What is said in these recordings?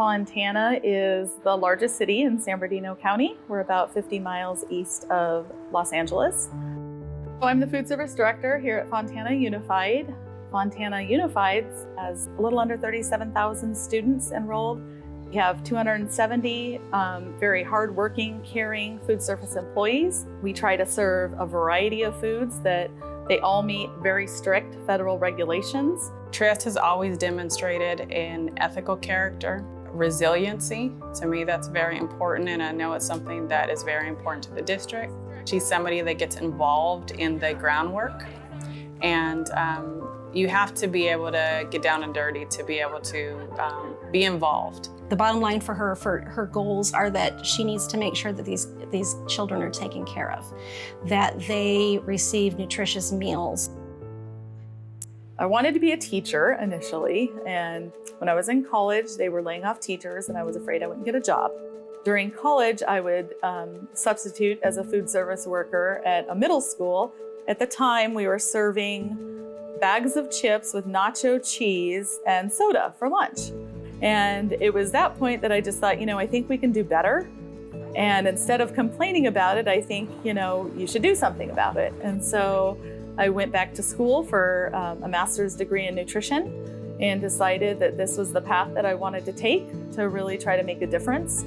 Fontana is the largest city in San Bernardino County. We're about 50 miles east of Los Angeles. I'm the food service director here at Fontana Unified. Fontana Unified has a little under 37,000 students enrolled. We have 270 very hardworking, caring food service employees. We try to serve a variety of foods that they all meet very strict federal regulations. Trieste has always demonstrated an ethical character, resiliency. To me, that's very important, and I know it's something that is very important to the district. She's somebody that gets involved in the groundwork, and you have to be able to get down and dirty to be able to be involved. The bottom line for her goals are that she needs to make sure that these children are taken care of, that they receive nutritious meals. I wanted to be a teacher initially, and when I was in college, they were laying off teachers and I was afraid I wouldn't get a job. During college, I would substitute as a food service worker at a middle school. At the time, we were serving bags of chips with nacho cheese and soda for lunch. And it was that point that I just thought, I think we can do better. And instead of complaining about it, I think, you should do something about it. And so I went back to school for a master's degree in nutrition and decided that this was the path that I wanted to take to really try to make a difference.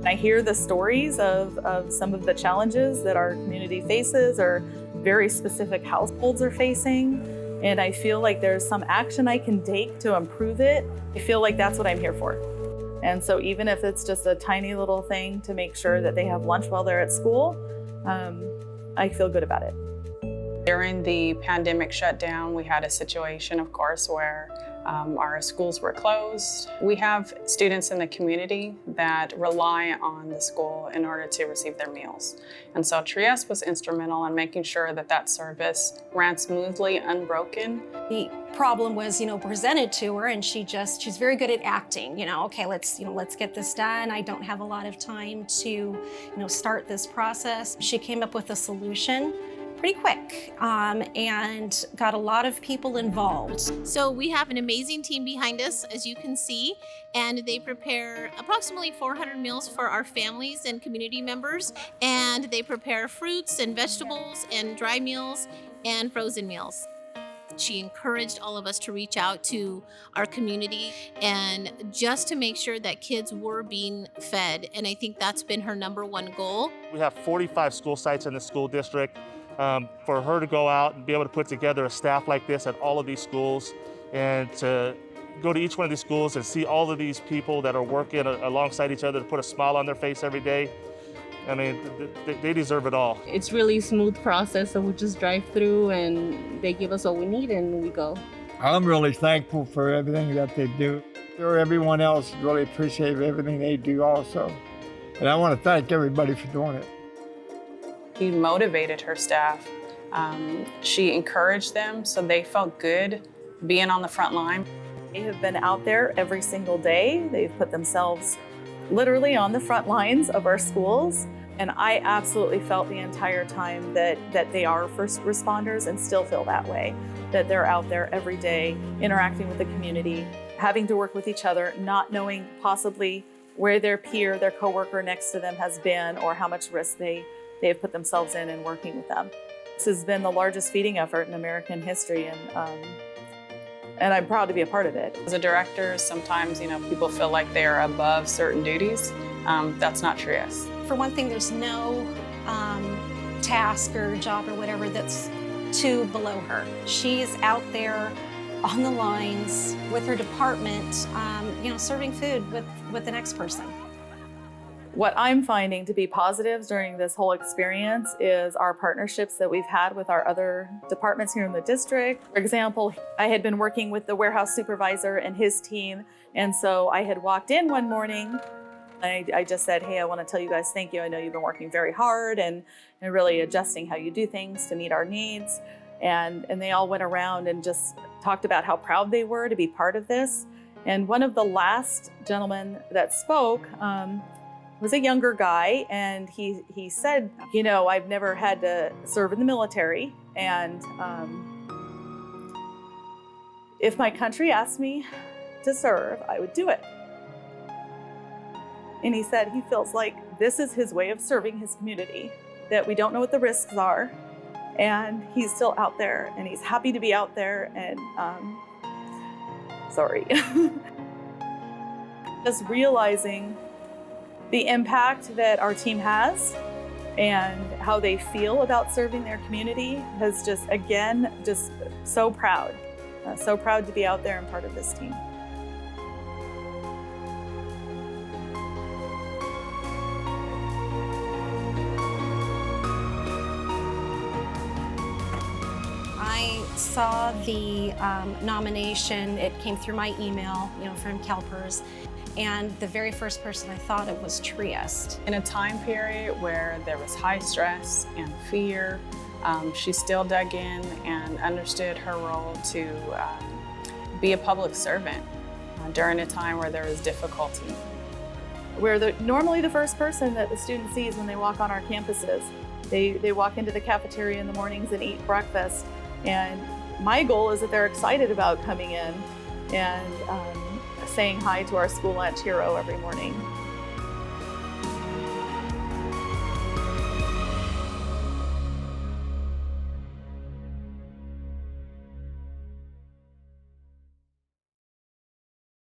I hear the stories of some of the challenges that our community faces or very specific households are facing. And I feel like there's some action I can take to improve it. I feel like that's what I'm here for. And so even if it's just a tiny little thing to make sure that they have lunch while they're at school, I feel good about it. During the pandemic shutdown, we had a situation, of course, where our schools were closed. We have students in the community that rely on the school in order to receive their meals. And so Trieste was instrumental in making sure that that service ran smoothly, unbroken. The problem was, presented to her, and she's very good at acting. Okay, let's get this done. I don't have a lot of time to, start this process. She came up with a solution pretty quick and got a lot of people involved. So we have an amazing team behind us, as you can see, and they prepare approximately 400 meals for our families and community members, and they prepare fruits and vegetables and dry meals and frozen meals. She encouraged all of us to reach out to our community and just to make sure that kids were being fed, and I think that's been her number one goal. We have 45 school sites in the school district. For her to go out and be able to put together a staff like this at all of these schools and to go to each one of these schools and see all of these people that are working alongside each other to put a smile on their face every day, I mean, they deserve it all. It's really a smooth process, so we just drive through and they give us what we need and we go. I'm really thankful for everything that they do. Sure, everyone else really appreciates everything they do also. And I want to thank everybody for doing it. She motivated her staff. She encouraged them so they felt good being on the front line. They have been out there every single day. They've put themselves literally on the front lines of our schools. And I absolutely felt the entire time that they are first responders and still feel that way, that they're out there every day interacting with the community, having to work with each other, not knowing possibly where their peer, their coworker next to them has been or how much risk they have put themselves in working with them. This has been the largest feeding effort in American history, and I'm proud to be a part of it. As a director, sometimes people feel like they are above certain duties. That's not Trieste. For one thing, there's no task or job or whatever that's too below her. She's out there on the lines with her department, serving food with the next person. What I'm finding to be positives during this whole experience is our partnerships that we've had with our other departments here in the district. For example, I had been working with the warehouse supervisor and his team, and so I had walked in one morning. I just said, hey, I want to tell you guys thank you. I know you've been working very hard and really adjusting how you do things to meet our needs. And they all went around and just talked about how proud they were to be part of this. And one of the last gentlemen that spoke, was a younger guy, and he said, I've never had to serve in the military, and if my country asked me to serve, I would do it. And he said he feels like this is his way of serving his community, that we don't know what the risks are, and he's still out there, and he's happy to be out there, and sorry. Just realizing the impact that our team has and how they feel about serving their community has just, again, just so proud to be out there and part of this team. I saw the nomination. It came through my email, from CalPERS, and the very first person I thought of was Trieste. In a time period where there was high stress and fear, she still dug in and understood her role to be a public servant during a time where there was difficulty. We're normally the first person that the student sees when they walk on our campuses. They walk into the cafeteria in the mornings and eat breakfast. And my goal is that they're excited about coming in and saying hi to our school lunch hero every morning.